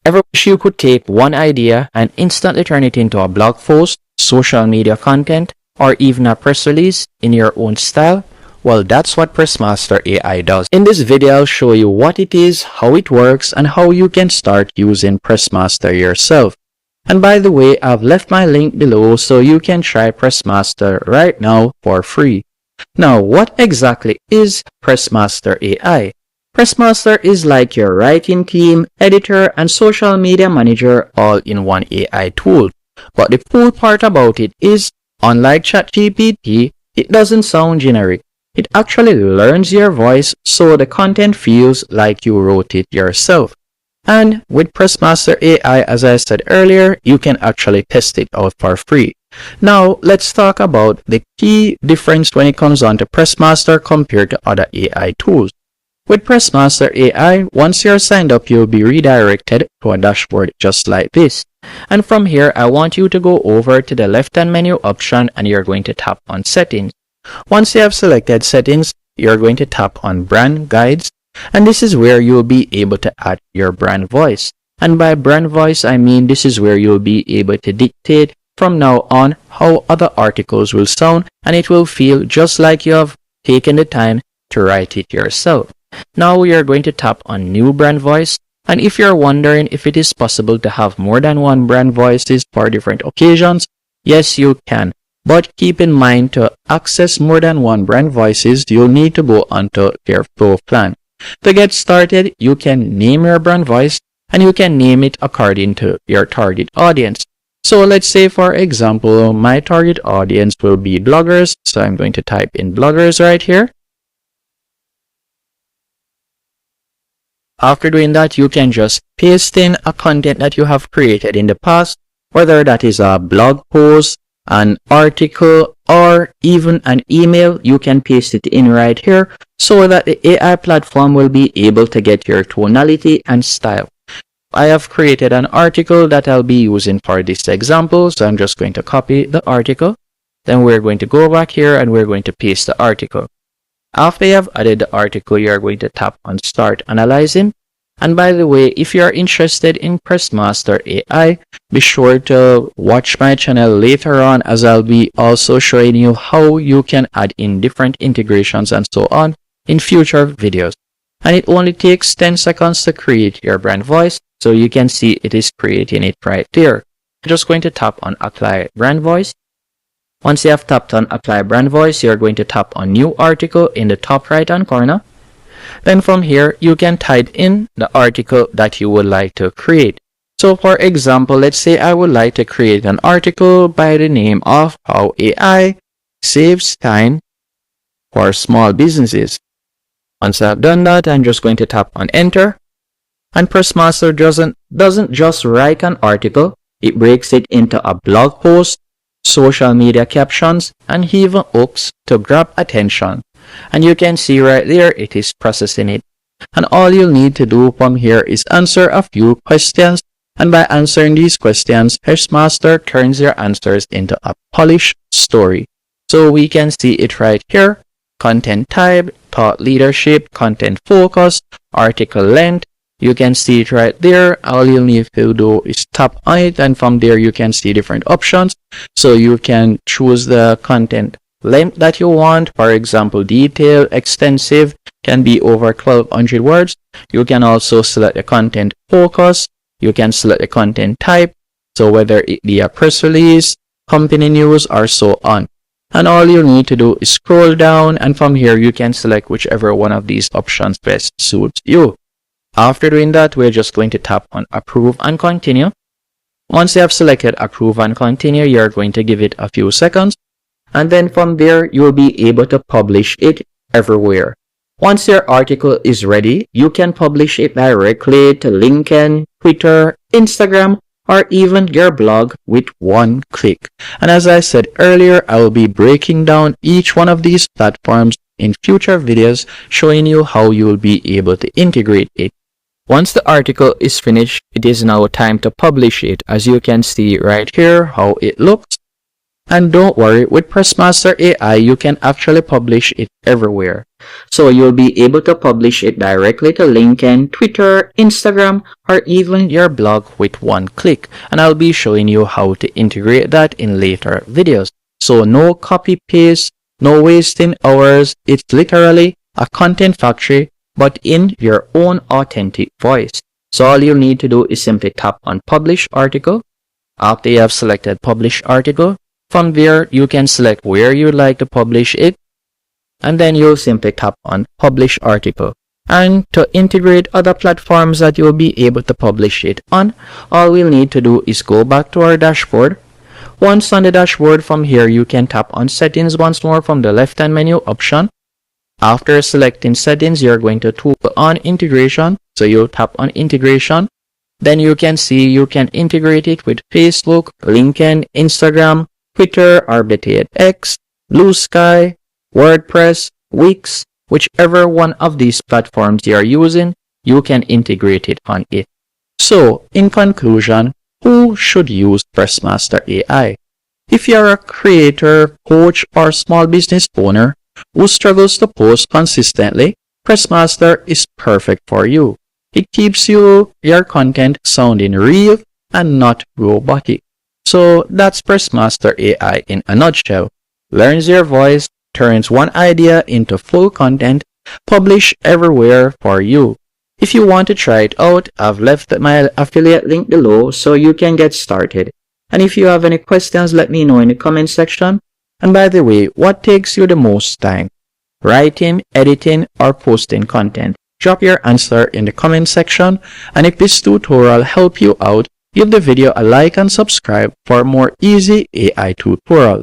Ever wish you could take one idea and instantly turn it into a blog post, social media content, or even a press release in your own style? Well, that's what Pressmaster AI does. In this video, I'll show you what it is, how it works, and how you can start using Pressmaster yourself. And by the way, I've left my link below so you can try Pressmaster right now for free. Now, what exactly is Pressmaster AI? Pressmaster is like your writing team, editor, and social media manager all in one AI tool. But the cool part about it is, unlike ChatGPT, it doesn't sound generic. It actually learns your voice so the content feels like you wrote it yourself. And with Pressmaster AI, as I said earlier, you can actually test it out for free. Now, let's talk about the key difference when it comes on to Pressmaster compared to other AI tools. With Pressmaster AI, once you're signed up, you'll be redirected to a dashboard just like this. And from here, I want you to go over to the left-hand menu option and you're going to tap on Settings. Once you have selected Settings, you're going to tap on Brand Guides. And this is where you'll be able to add your brand voice. And by brand voice, I mean this is where you'll be able to dictate from now on how other articles will sound, and it will feel just like you have taken the time to write it yourself. Now we are going to tap on New Brand Voice, and if you're wondering if it is possible to have more than one brand voices for different occasions, yes, you can. But keep in mind, to access more than one brand voices, you'll need to go onto their flow plan. To get started, you can name your brand voice, and you can name it according to your target audience. So let's say, for example, my target audience will be bloggers. So I'm going to type in bloggers right here. After doing that, you can just paste in a content that you have created in the past, whether that is a blog post, an article, or even an email. You can paste it in right here so that the AI platform will be able to get your tonality and style. I have created an article that I'll be using for this example, so I'm just going to copy the article. Then we're going to go back here and we're going to paste the article. After you have added the article, you're going to tap on Start Analyzing. And by the way, if you're interested in Pressmaster AI, be sure to watch my channel later on, as I'll be also showing you how you can add in different integrations and so on in future videos. And it only takes 10 seconds to create your brand voice, so you can see it is creating it right there. I'm just going to tap on Apply Brand Voice. Once you have tapped on Apply Brand Voice, you're going to tap on New Article in the top right hand corner. Then from here, you can type in the article that you would like to create. So for example, let's say I would like to create an article by the name of How AI Saves Time for Small Businesses. Once I've done that, I'm just going to tap on Enter. And Pressmaster doesn't just write an article, it breaks it into a blog post, social media captions, and even hooks to grab attention. And you can see right there, it is processing it. And all you'll need to do from here is answer a few questions. And by answering these questions, Pressmaster turns your answers into a polished story. So we can see it right here. Content type, thought leadership, content focus, article length. You can see it right there. All you'll need to do is tap on it, and from there you can see different options. So you can choose the content length that you want. For example, detailed, extensive, can be over 1200 words. You can also select the content focus. You can select the content type, so whether it be a press release, company news, or so on. And all you need to do is scroll down, and from here you can select whichever one of these options best suits you. After doing that, we're just going to tap on Approve and Continue. Once you have selected Approve and Continue, you're going to give it a few seconds. And then from there, you'll be able to publish it everywhere. Once your article is ready, you can publish it directly to LinkedIn, Twitter, Instagram, or even your blog with one click. And as I said earlier, I will be breaking down each one of these platforms in future videos, showing you how you will be able to integrate it. Once the article is finished, it is now time to publish it. As you can see right here, how it looks. And don't worry, with Pressmaster AI, you can actually publish it everywhere. So you'll be able to publish it directly to LinkedIn, Twitter, Instagram, or even your blog with one click. And I'll be showing you how to integrate that in later videos. So no copy paste, no wasting hours. It's literally a content factory, but in your own authentic voice. So all you need to do is simply tap on publish article. After you have selected publish article, from there you can select where you'd like to publish it, and then you'll simply tap on publish article. And to integrate other platforms that you'll be able to publish it on, all we'll need to do is go back to our dashboard. Once on the dashboard, from here you can tap on settings once more from the left hand menu option. After selecting settings, you're going to toggle on integration. So you'll tap on integration. Then you can see you can integrate it with Facebook, LinkedIn, Instagram, Twitter, or better yet X, Blue Sky, WordPress, Wix, whichever one of these platforms you are using, you can integrate it on it. So, in conclusion, who should use Pressmaster AI? If you are a creator, coach, or small business owner who struggles to post consistently, Pressmaster is perfect for you. It keeps your content sounding real and not robotic. So that's Pressmaster AI in a nutshell. Learns your voice, turns one idea into full content, publish everywhere for you. If you want to try it out, I've left my affiliate link below so you can get started. And if you have any questions, let me know in the comment section. And by the way, what takes you the most time? Writing, editing, or posting content? Drop your answer in the comment section, and if this tutorial helped you out, give the video a like and subscribe for more easy AI tutorials.